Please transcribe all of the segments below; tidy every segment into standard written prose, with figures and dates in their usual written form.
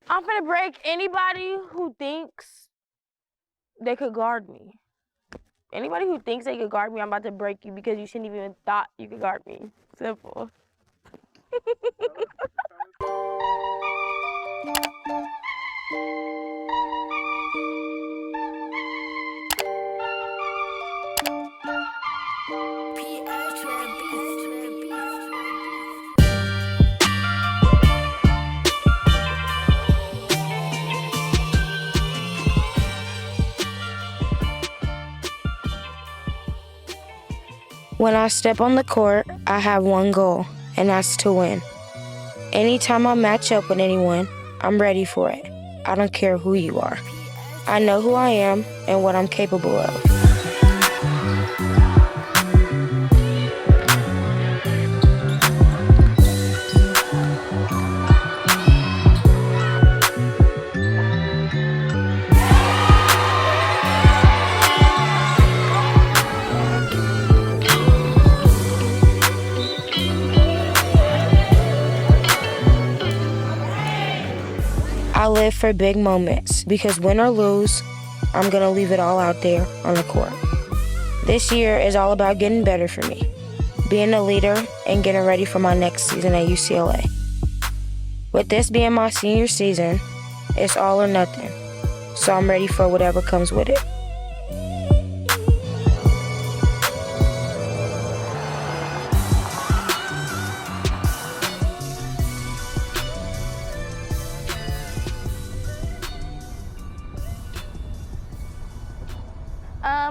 I'm gonna break anybody who thinks they could guard me. Anybody who thinks they could guard me, I'm about to break you because you shouldn't even thought you could guard me. Simple. When I step on the court, I have one goal, and that's to win. Anytime I match up with anyone, I'm ready for it. I don't care who you are. I know who I am and what I'm capable of. I live for big moments because win or lose, I'm going to leave it all out there on the court. This year is all about getting better for me, being a leader, and getting ready for my next season at UCLA. With this being my senior season, it's all or nothing, so I'm ready for whatever comes with it.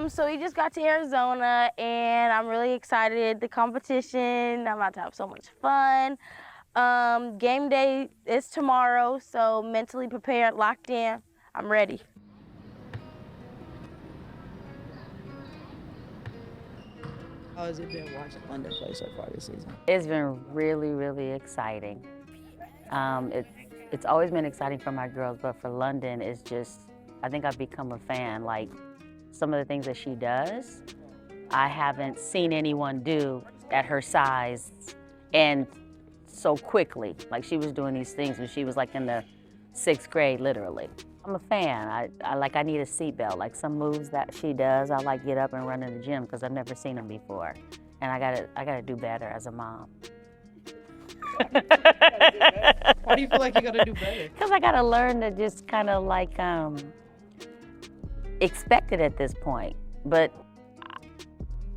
So we just got to Arizona, and I'm really excited. The competition, I'm about to have so much fun. Game day is tomorrow, so mentally prepared, locked in. I'm ready. How has it been watching Londynn play so far this season? It's been really, really exciting. It's always been exciting for my girls, but for Londynn, it's just, I think I've become a fan. Like, some of the things that she does, I haven't seen anyone do at her size and so quickly. Like, she was doing these things when she was like in the 6th grade, literally. I'm a fan. I need a seatbelt. Like, some moves that she does, I like get up and run in the gym because I've never seen them before. And I gotta do better as a mom. Why do you feel like you gotta do better? Because I gotta learn to just kind of like expect it at this point. But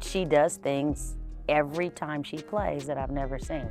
she does things every time she plays that I've never seen.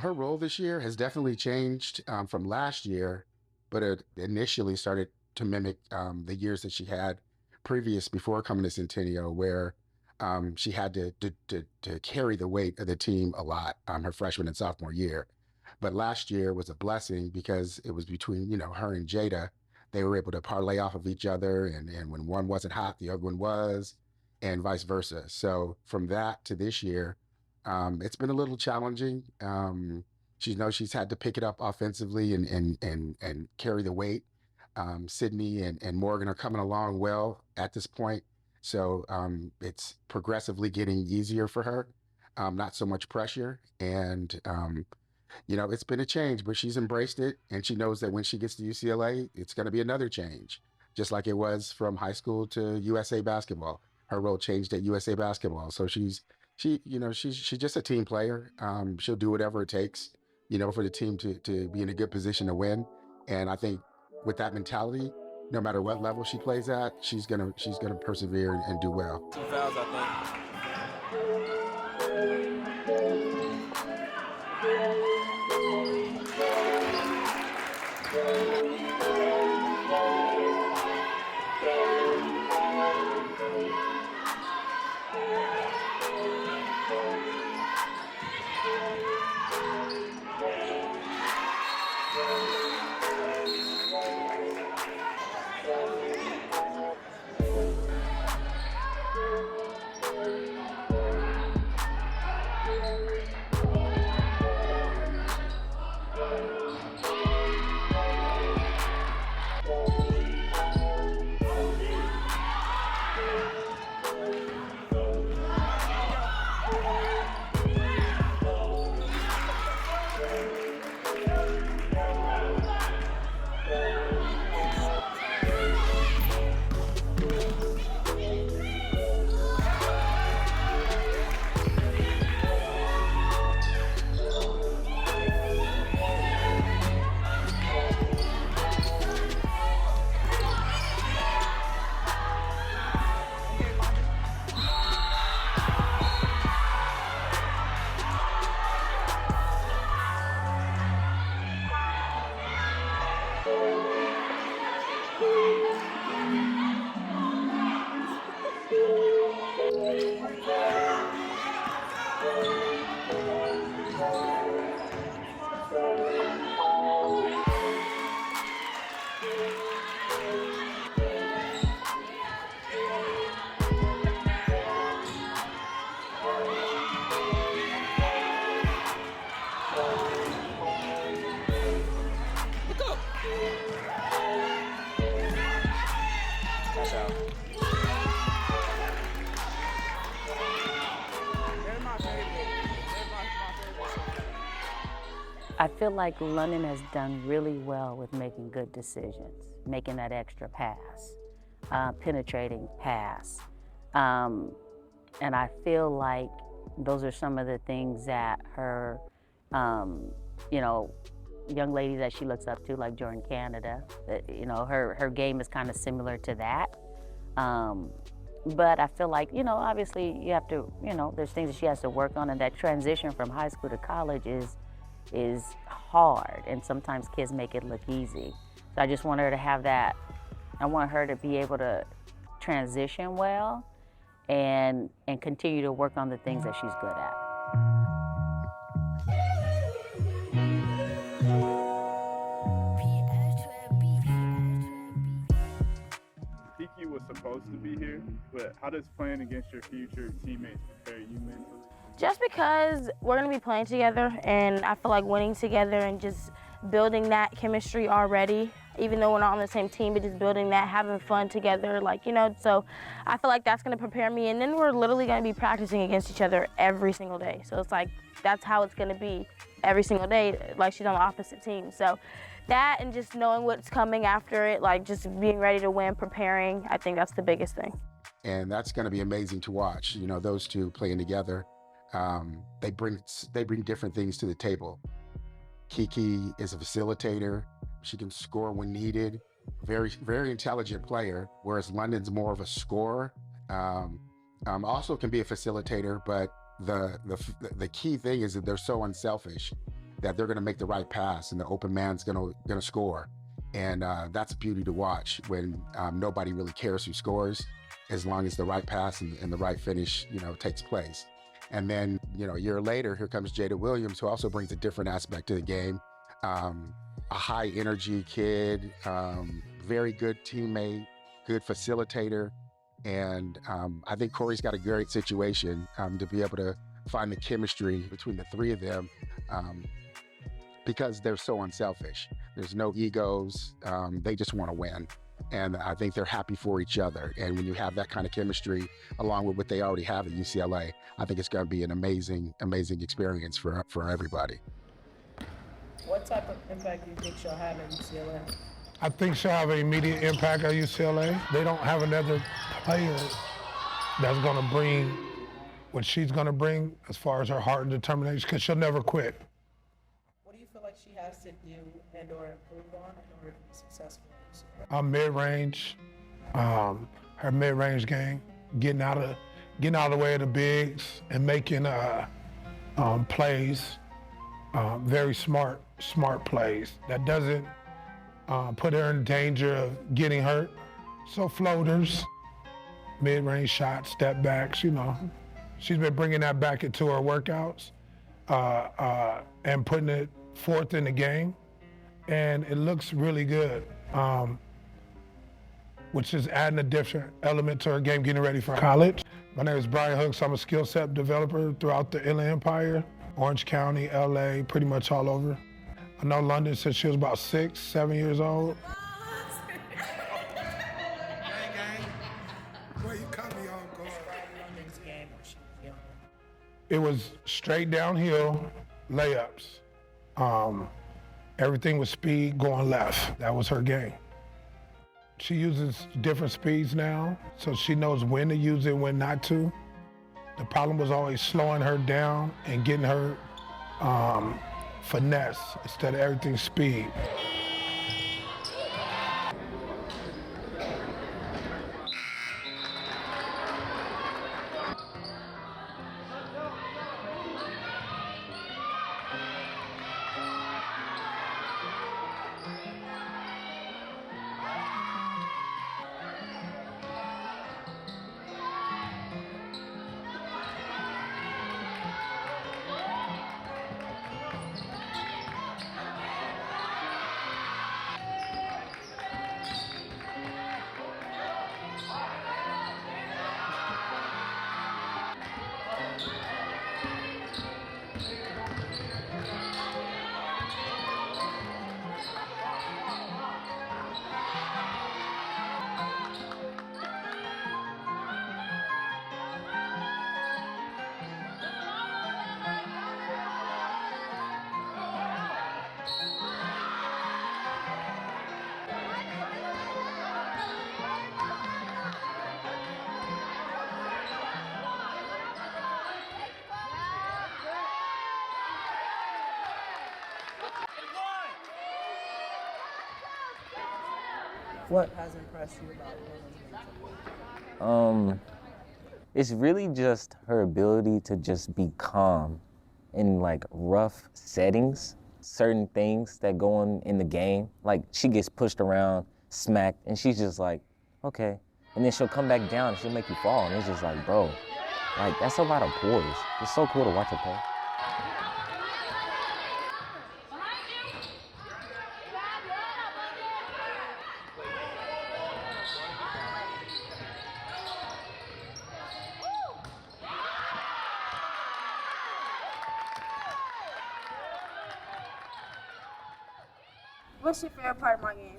Her role this year has definitely changed from last year, but it initially started to mimic the years that she had previous before coming to Centennial, where she had to carry the weight of the team a lot her freshman and sophomore year. But last year was a blessing because it was between her and Jada. They were able to parlay off of each other, and when one wasn't hot, the other one was, and vice versa. So from that to this year, it's been a little challenging. She knows she's had to pick it up offensively and carry the weight. Sydney and Morgan are coming along well at this point. So it's progressively getting easier for her, not so much pressure. And it's been a change, but she's embraced it, and she knows that when she gets to UCLA, it's going to be another change, just like it was from high school to USA basketball. Her role changed at USA basketball, so she's just a team player. She'll do whatever it takes, for the team to be in a good position to win. And I think with that mentality, no matter what level she plays at, she's gonna persevere and do well. Two fouls, I That's out. They're my favorite. They're my favorite. I feel like Londynn has done really well with making good decisions, making that extra pass, penetrating pass. And I feel like those are some of the things that her, young lady that she looks up to, like Jordan Canada, her game is kind of similar to that. But I feel like, obviously you have to, there's things that she has to work on, and that transition from high school to college is hard, and sometimes kids make it look easy. So I just want her to have that. I want her to be able to transition well and continue to work on the things that she's good at. Kiki was supposed to be here, but how does playing against your future teammates prepare you mentally? Just because we're gonna be playing together, and I feel like winning together and just building that chemistry already, even though we're not on the same team, but just building that, having fun together, so I feel like that's gonna prepare me. And then we're literally gonna be practicing against each other every single day. So it's like, that's how it's gonna be every single day, like she's on the opposite team. So that, and just knowing what's coming after it, like just being ready to win, preparing, I think that's the biggest thing. And that's going to be amazing to watch. Those two playing together. They bring different things to the table. Kiki is a facilitator. She can score when needed. Very, very intelligent player. Whereas Londynn's more of a scorer. Also can be a facilitator, but the key thing is that they're so unselfish that they're going to make the right pass, and the open man's going to score. And that's a beauty to watch when nobody really cares who scores, as long as the right pass and the right finish, takes place. And then, a year later, here comes Jada Williams, who also brings a different aspect to the game. A high energy kid, very good teammate, good facilitator. And I think Corey's got a great situation to be able to find the chemistry between the three of them, because they're so unselfish. There's no egos. They just want to win. And I think they're happy for each other. And when you have that kind of chemistry, along with what they already have at UCLA, I think it's going to be an amazing, amazing experience for everybody. What type of impact do you think she'll have at UCLA? I think she'll have an immediate impact at UCLA. They don't have another player that's going to bring what she's going to bring as far as her heart and determination, because she'll never quit. What do you feel like she has to do and or improve on in order to be successful at UCLA? Mid-range, her mid-range game, getting out of the way of the bigs and making plays, very smart plays that doesn't put her in danger of getting hurt. So floaters, mid-range shots, step backs, She's been bringing that back into her workouts and putting it forth in the game, and it looks really good, which is adding a different element to her game, getting ready for college. My name is Brian Hooks. I'm a skill set developer throughout the Inland Empire, Orange County, LA, pretty much all over. I know Londynn since she was about 6, 7 years old. It was straight downhill layups. Everything was speed going left. That was her game. She uses different speeds now, so she knows when to use it, when not to. The problem was always slowing her down and getting her finesse instead of everything speed. What has impressed you about Londynn? It's really just her ability to just be calm in like rough settings, certain things that go on in the game. Like she gets pushed around, smacked, and she's just like, okay. And then she'll come back down and she'll make you fall. And it's just like, bro, like that's a lot of poise. It's so cool to watch her play. What's your favorite part of my game?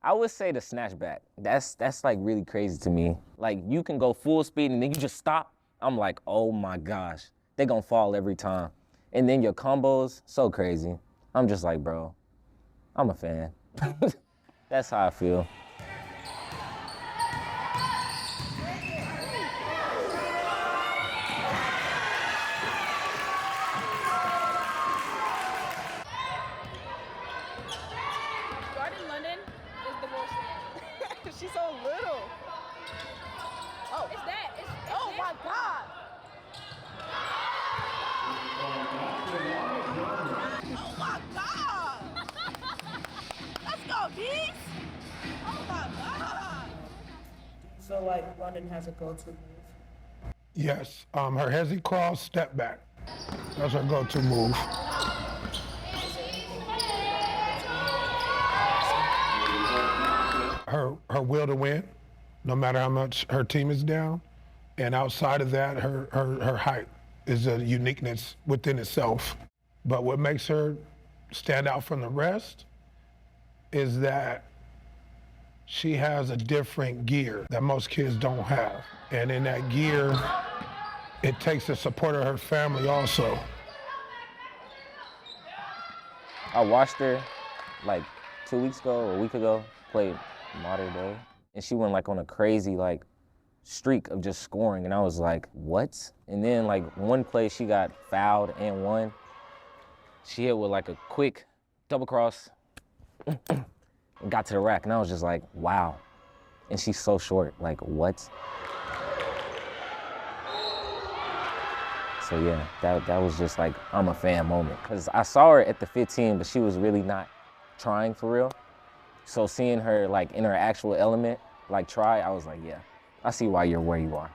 I would say the snatchback. That's like really crazy to me. Like you can go full speed and then you just stop. I'm like, oh my gosh, they're gonna fall every time. And then your combos, so crazy. I'm just like, bro, I'm a fan. That's how I feel. Londynn is the most. She's so little. Oh, it's that. Oh my God. Oh my God. Let's go, bees. Oh my God. Do you feel like Londynn has a go-to move? Yes, her hezzy cross, step back. That's her go-to move. Her will to win, no matter how much her team is down. And outside of that, her height is a uniqueness within itself. But what makes her stand out from the rest is that she has a different gear that most kids don't have. And in that gear, it takes the support of her family also. I watched her like 2 weeks ago or a week ago play Modern Day, and she went like on a crazy like streak of just scoring, and I was like, what? And then like one play she got fouled and won. She hit with like a quick double cross and got to the rack, and I was just like, wow. And she's so short, like what? So yeah, that was just like, I'm a fan moment. Cause I saw her at the 15, but she was really not trying for real. So seeing her like in her actual element, like try, I was like, yeah, I see why you're where you are.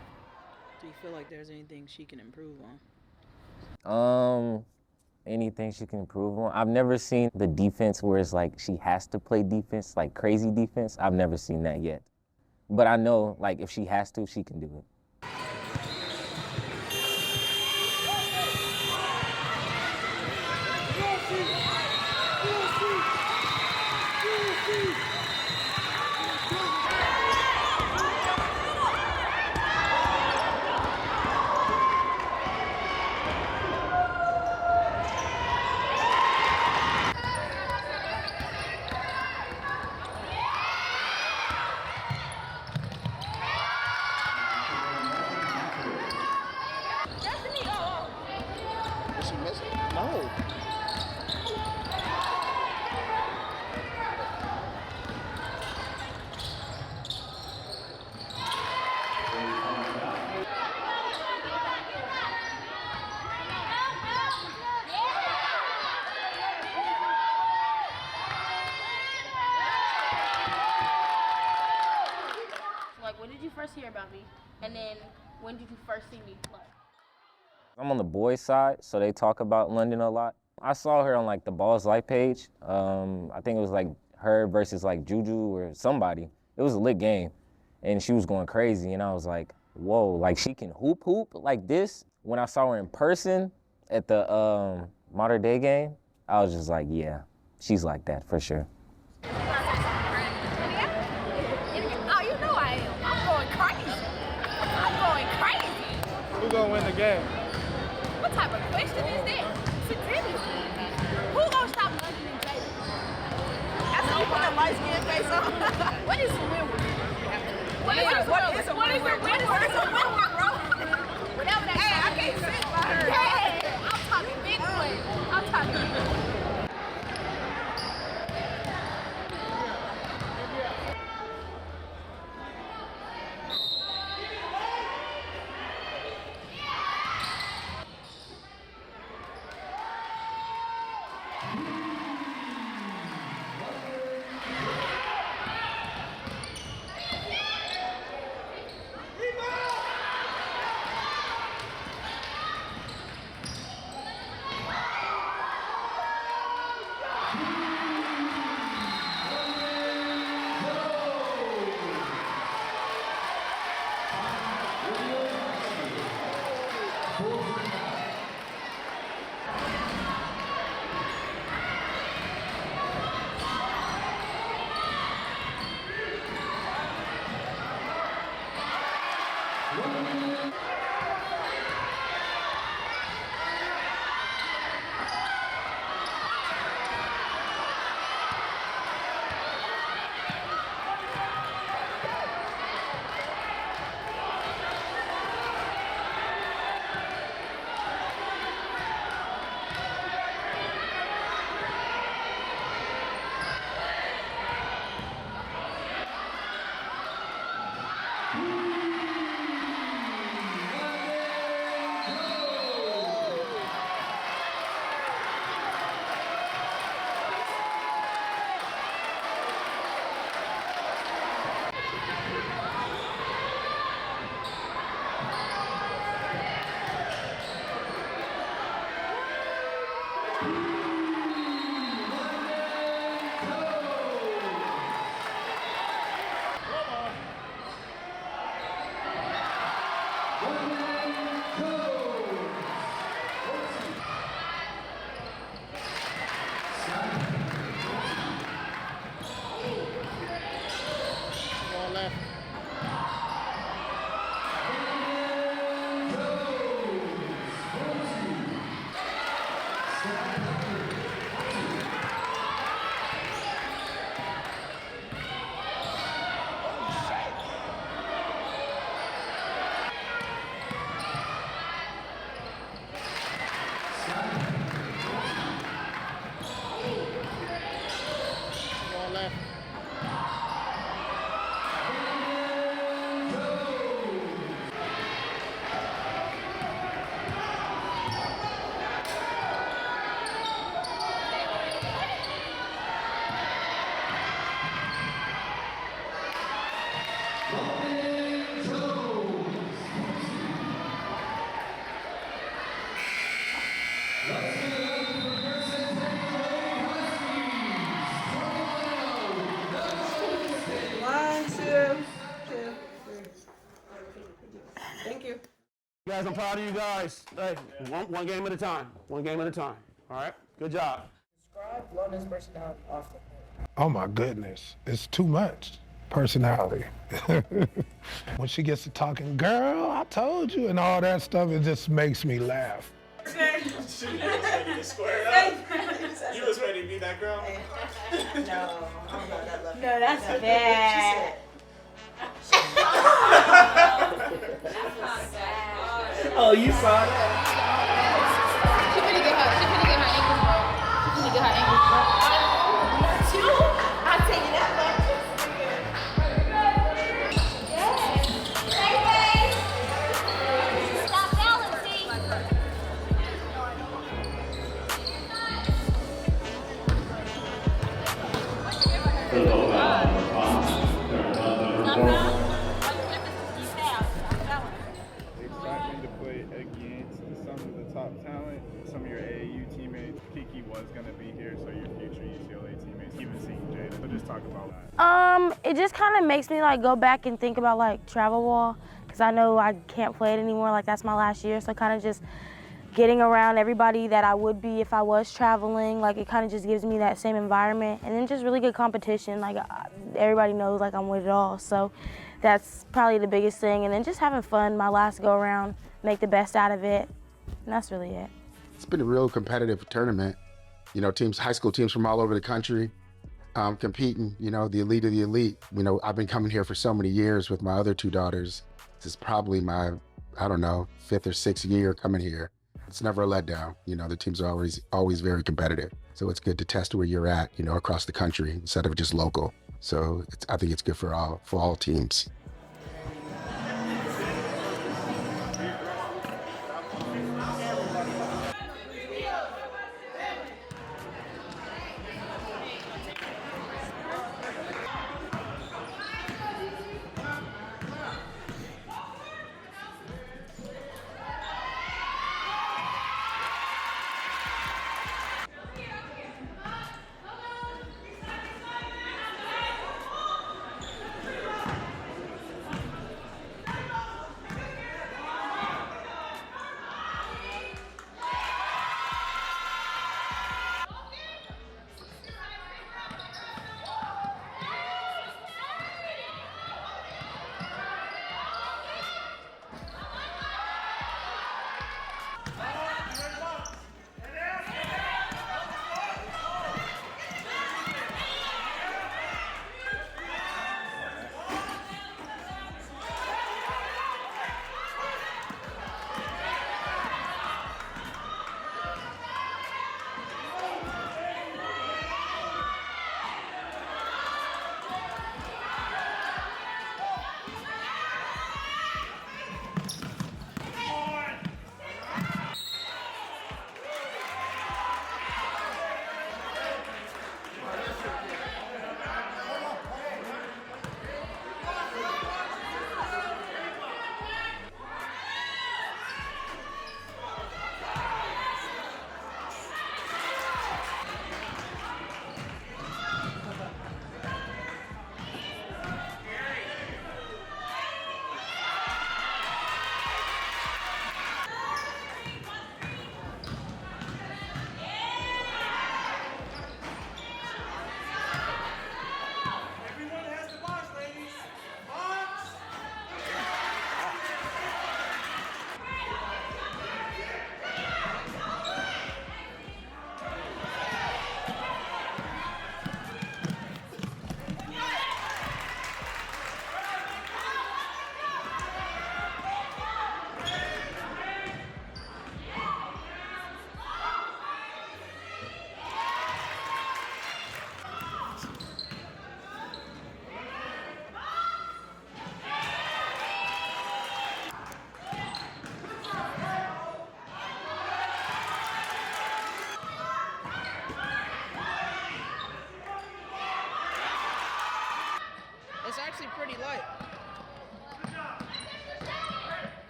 Do you feel like there's anything she can improve on? Anything she can improve on. I've never seen the defense where it's like she has to play defense, like crazy defense. I've never seen that yet. But I know like if she has to, she can do it. Like, when did you first hear about me? And then, when did you first see me play? I'm on the boys' side, so they talk about Londynn a lot. I saw her on like the Balls Life page. I think it was like her versus like Juju or somebody. It was a lit game, and she was going crazy, and I was like, whoa, like she can hoop like this. When I saw her in person at the Modern Day game, I was just like, yeah, she's like that for sure. Oh, you know I am. I'm going crazy. I'm going crazy. Who's gonna win the game? What type of question is that? Seriously. Who gonna stop Londynn and Jada? That's how you put a light-skinned face on. What is a win-win? What is a win-win, bro? Whatever that hey, I can't sit by her. Hey, I'm talking big boy. I'm talking big boy. Thank you. Guys, I'm proud of you guys. Hey, one game at a time. One game at a time. All right? Good job. Describe Londyn's personality off the court. Oh my goodness, it's too much personality. When she gets to talking, girl, I told you, and all that stuff, it just makes me laugh. You was ready to square up? You was ready to be that girl? No, I'm not that lucky. No, that's bad. Oh, you saw that? She finna get her ankles broke. She finna get her ankles broke. I'll tell you that much. Stop balancing. Exciting to play against some of the top talent. Some of your AAU teammates. Kiki was going to be here, so your future UCLA teammates, even seeing Jada. So just talk about that. It just kind of makes me like go back and think about like travel ball, because I know I can't play it anymore. Like that's my last year, so kind of just getting around everybody that I would be if I was traveling. Like it kind of just gives me that same environment, and then just really good competition. Like everybody knows like I'm with it all, so that's probably the biggest thing. And then just having fun my last go around, make the best out of it, and that's really it. It's been a real competitive tournament. You know, teams, high school teams from all over the country competing, you know, the elite of the elite. You know, I've been coming here for so many years with my other two daughters. This is probably my, I don't know, 5th or 6th year coming here. It's never a letdown. You know, the teams are always very competitive. So it's good to test where you're at, you know, across the country instead of just local. So I think it's good for all teams.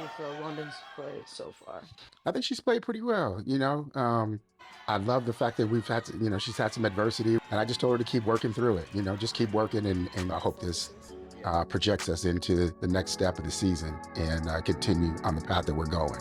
you feel London's played so far? I think she's played pretty well. I love the fact that we've had, she's had some adversity, and I just told her to keep working through it. Just keep working, and I hope this projects us into the next step of the season and continue on the path that we're going.